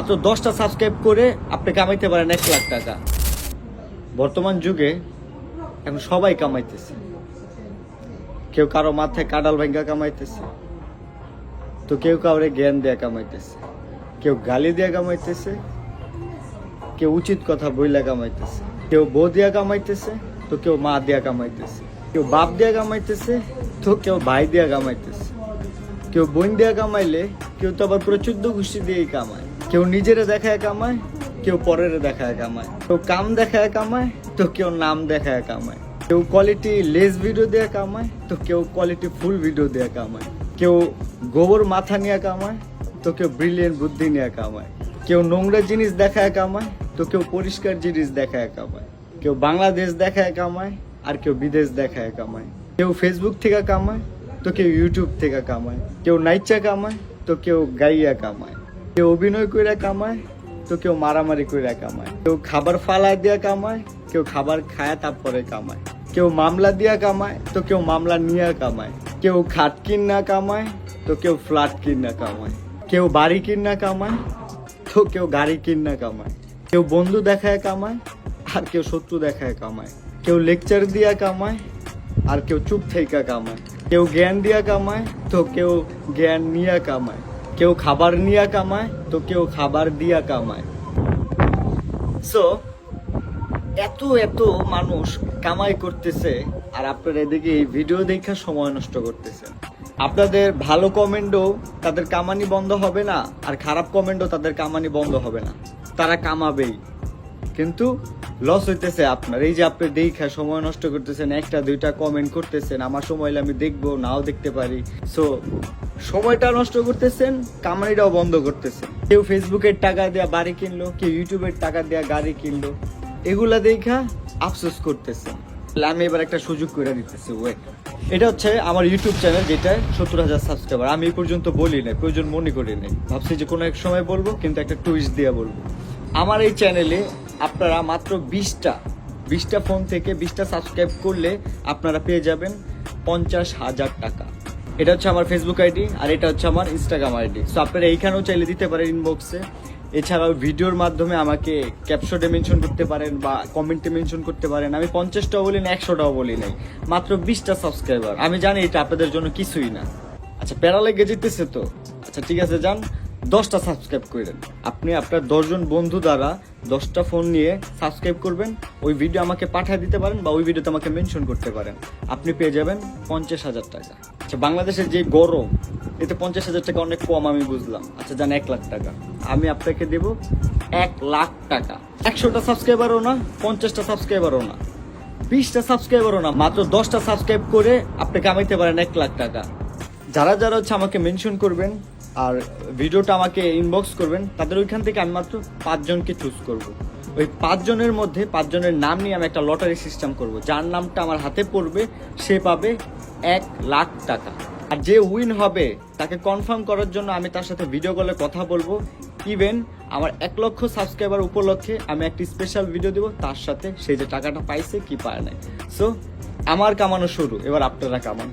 মাত্র 10টা সাবস্ক্রাইব করে আপনি কামাইতে পারেন 1 লাখ টাকা। বর্তমান যুগে এখন সবাই কামাইতেছে, কেউ কারো মাথায় কাডাল ভাঙ্গা কামাইতেছে, তো কেউ কাউরে জ্ঞান দেয়া কামাইতেছে, কেউ গালি দিয়া কামাইতেছে, কেউ উচিত কথা বইলা কামাইতেছে, কেউ বউ দিয়া কামাইতেছে, তো কেউ মা দিয়া কামাইতেছে, কেউ বাপ দিয়া কামাইতেছে, তো কেউ ভাই দিয়া কামাইতেছে, কেউ বোন দিয়া কামাইলে কেউ তো আবার পুরো 14 গোষ্ঠী দিয়েই কামায়। কেউ নিজেরে দেখায় কামায়, কেউ পরের দেখায় কামায়, কেউ কাম দেখায় কামায়, তো কেউ নাম দেখায় কামায়, কেউ কোয়ালিটি লেস ভিডিও দিয়ে কামায়, তো কেউ কোয়ালিটি ফুল ভিডিও দিয়ে কামায়, কেউ গোবর মাথা নিয়ে কামায়, তো কেউ ব্রিলিয়েন্ট বুদ্ধি নিয়ে কামায়, কেউ নোংরা জিনিস দেখায় কামায়, তো কেউ পরিষ্কার জিনিস দেখায় কামায়, কেউ বাংলাদেশ দেখায় কামায়, আর কেউ বিদেশ দেখায় কামায়, কেউ ফেসবুক থেকে কামায়, তো কেউ ইউটিউব থেকে কামায়, কেউ নাইচা কামায়, তো কেউ গাইয়া কামায়, কেউ অভিনয় কইরা কামায়, তো কেউ মারামারি কইরা কামায়, কেউ খাবার ফালায় দিয়া কামায়, কেউ খাবার খায় তারপরে কামায়, কেউ মামলা দিয়া কামায়, তো কেউ মামলা নিয়ে কামায়, কেউ খাট কিনা কামায়, তো কেউ ফ্ল্যাট কিনা কামায়, কেউ বাড়ি কিনা কামায়, তো কেউ গাড়ি কিনা কামায়, কেউ বন্ধু দেখায় কামায়, আর কেউ শত্রু দেখায় কামায়, কেউ লেকচার দিয়া কামায়, আর কেউ চুপ থেকে কামায়, কেউ জ্ঞান দিয়া কামায়, তো কেউ জ্ঞান নিয়া কামায়, কেউ খাবার নিয়া কামায়, তো কেউ খাবার দিয়া কামায়। সো এত এত মানুষ কামাই করতেছে, আর আপনারা এদিকে এই ভিডিও দেখা সময় নষ্ট করতেছেন। আপনাদের ভালো কমেন্টও তাদের কামানি বন্ধ হবে না, আর খারাপ কমেন্টও তাদের কামানি বন্ধ হবে না, তারা কামাবেই, কিন্তু লস হইতেছে আপনার। এই যে আপনি দেখা সময় নষ্ট করতেছেন, একটা দুইটা কমেন্ট করতেছেন, আমার সময় হলে আমি দেখবো নাও দেখতে পারি, সো সময়টা নষ্ট করতেছেন, কামানিটাও বন্ধ করতেছেন। কেউ ফেসবুকের টাকা দেয়া বাড়ি কিনলো, কেউ ইউটিউবের টাকা দেয়া গাড়ি কিনলো, এগুলা দেখা আফসোস করতেছে। আমি এবার একটা সুযোগ করে দিতেছি, ওয়েট। এটা হচ্ছে আমার ইউটিউব চ্যানেল, যেটা 70,000 সাবস্ক্রাইবার। আমি এই পর্যন্ত বলি নাই, প্রয়োজন মনে করি নাই, ভাবছি যে কোনো এক সময় বলবো, কিন্তু একটা টুইস্ট দিয়ে বলবো। আমার এই চ্যানেলে আপনারা মাত্র 20টা ফোন থেকে 20টা সাবস্ক্রাইব করলে আপনারা পেয়ে যাবেন 50,000 টাকা। এটা হচ্ছে আমার ফেসবুক আইডি, আর এটা হচ্ছে আমার ইনস্টাগ্রাম আইডি। সো আপনারা এইখানেও চাইলে দিতে পারেন ইনবক্সে। এছাড়াও ভিডিওর মাধ্যমে আমাকে ক্যাপশনে মেনশন করতে পারেন বা কমেন্টে মেনশন করতে পারেন। আমি 50টাও বলি না, 100টাও বলি নাই, মাত্র 20টা সাবস্ক্রাইবার। আমি জানি এটা আপনাদের জন্য কিছুই না। আচ্ছা, প্যারা লেগে যেতেছে তো, আচ্ছা ঠিক আছে, যান 10টা সাবস্ক্রাইব করেন। আপনি আপনার 10 জন বন্ধু দ্বারা 10টা ফোন নিয়ে সাবস্ক্রাইব করবেন, ওই ভিডিও আমাকে পাঠিয়ে দিতে পারেন বা ওই ভিডিওতে আমাকে মেনশন করতে পারেন, আপনি পেয়ে যাবেন 50,000 টাকা। আচ্ছা, বাংলাদেশের যে গরম, এতে 50,000 টাকা অনেক কম, আমি বুঝলাম। আচ্ছা যান 1 লাখ টাকা, আমি আপনাকে দেব 1 লাখ টাকা। 100টা সাবস্ক্রাইবারও না, 50টা সাবস্ক্রাইবারও না, 20টা সাবস্ক্রাইবারও না, মাত্র 10টা সাবস্ক্রাইব করে আপনি কামাইতে পারেন 1 লাখ টাকা। যারা যারা হচ্ছে আমাকে মেনশন করবেন আর ভিডিওটা আমাকে ইনবক্স করবেন, তাদের ওইখান থেকে আমি মাত্র 5 জনকে চুজ করব। ওই 5 জনের মধ্যে 5 জনের নাম নিয়ে আমি একটা লটারি সিস্টেম করব। যার নামটা আমার হাতে পড়বে সে পাবে 1 লাখ টাকা। আর যে উইন হবে তাকে কনফার্ম করার জন্য আমি তার সাথে ভিডিও কলে কথা বলবো। ইভেন আমার 1 লক্ষ সাবস্ক্রাইবার উপলক্ষে আমি একটি স্পেশাল ভিডিও দেবো তার সাথে, সে যে টাকাটা পাইছে কি পায় নাই। সো আমার কামানো শুরু, এবার আপনারা কামান।